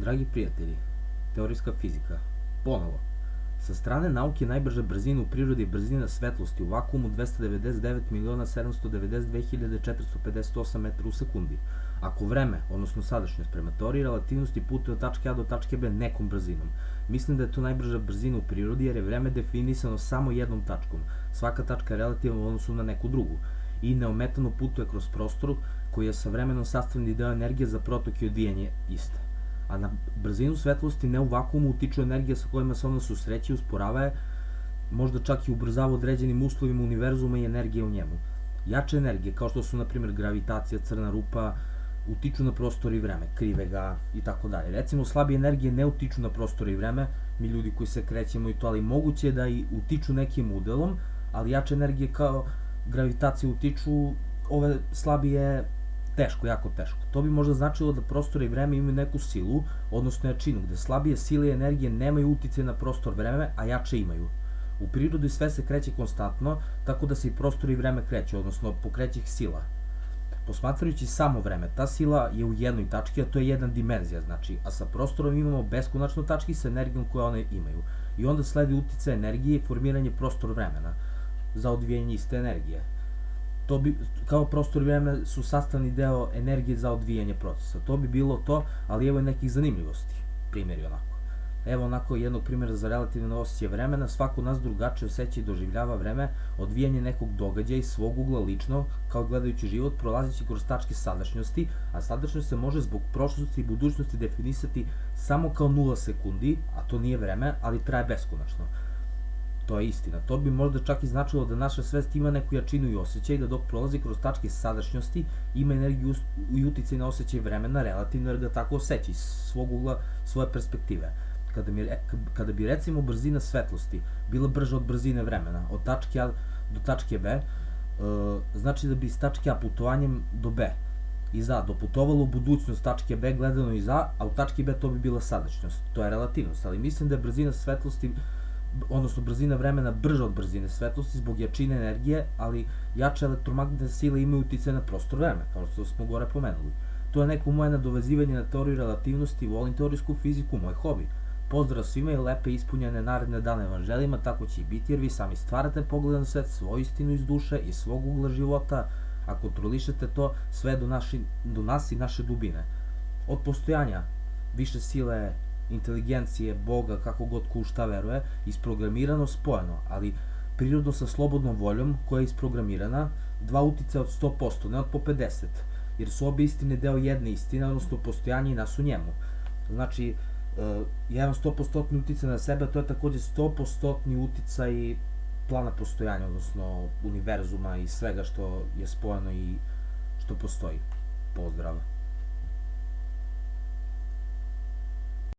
Dragi prijatelji, teorijska fizika, ponovo. Sa strane nauke najbrža brzina u prirodi je brzina svetlosti u vakuumu 299.792.458 metara u sekundi. Ako vreme, odnosno sadašnjost, prema teoriji relativnosti putuje od tačke A do tačke B nekom brzinom, mislim da je to najbrža brzina u prirodi jer je vreme definisano samo jednom tačkom. Svaka tačka je relativna u odnosu na neku drugu i neometano putuje kroz prostor koji je sa vremenom sastavni deo energije za protok i odvijanje iste. A na brzinu svetlosti ne u vakuumu utiču energija sa kojima se ona susreće i usporava je, možda čak i ubrzava određenim uslovima univerzuma i energije u njemu. Jače energije, kao što su na primjer gravitacija, crna rupa, utiču na prostor i vreme, krive ga i tako dalje. Recimo, slabije energije ne utiču na prostor i vreme, mi ljudi koji se krećemo i to, ali moguće je da i utiču nekim udelom, ali jače energije kao gravitacija utiču, ove slabije teško, jako teško. To bi možda značilo da prostor i vreme imaju neku silu, odnosno jačinu, gde slabije sile i energije nemaju utice na prostor i vreme, a jače imaju. U prirodi sve se kreće konstantno, tako da se i prostor i vreme kreće, odnosno pokreće ih sila. Posmatrajući samo vreme, ta sila je u jednoj tački, a to je jedna dimenzija, znači, a sa prostorom imamo beskonačno tački sa energijom koje one imaju. I onda sledi utice energije i formiranje prostor vremena za odvijanje iste energije. Kao prostor i vreme su sastavni deo energije za odvijanje procesa. To bi bilo to, ali evo je nekih zanimljivosti. Primjeri onako. Evo onako jednog primjera za relativne osjećaje vremena. Svako nas drugačije osjeća i doživljava vreme, odvijanje nekog događaja iz svog ugla lično, kao gledajući život, prolazeći kroz tačke sadašnjosti, a sadašnjost se može zbog prošlosti i budućnosti definisati samo kao 0 sekundi, a to nije vreme, ali traje beskonačno. To je istina. To bi možda čak i značilo da naša svest ima neku jačinu i osjećaj, da dok prolazi kroz tačke sadašnjosti ima energiju i uticaj na osjećaj vremena relativno jer ga tako osjeća iz svog ugla, svoje perspektive. Kada bi recimo brzina svetlosti bila brža od brzine vremena, od tačke A do tačke B, znači da bi iz tačke A putovanjem do B iz A doputovalo u budućnost tačke B gledano iz A, a u tački B to bi bila sadašnjost. To je relativnost, ali mislim da je brzina svetlosti, odnosno brzina vremena brža od brzine svetlosti zbog jačine energije, ali jače elektromagnetne sile imaju uticaj na prostor vreme, kao što smo gore pomenuli. To je neko moje nadovezivanje na teoriju relativnosti, volim teorijsku fiziku, moj hobi. Pozdrav svima i lepe ispunjene naredne dane vam želimo, tako će i biti jer vi sami stvarate pogled na svet, svoju istinu iz duše i svog ugla života, a kontrolišete to sve do nas i naše dubine. Od postojanja više sile, inteligencije, Boga, kako god ko u šta veruje, isprogramirano, spojeno, ali prirodno sa slobodnom voljom koja je isprogramirana, dva uticaja od 100%, ne od po 50%, jer su obe istine deo jedne istine, odnosno postojanje i nas u njemu. Znači, jedan 100% uticaj na sebe, to je takođe 100% uticaj plana postojanja, odnosno univerzuma i svega što je spojeno i što postoji. Pozdrav!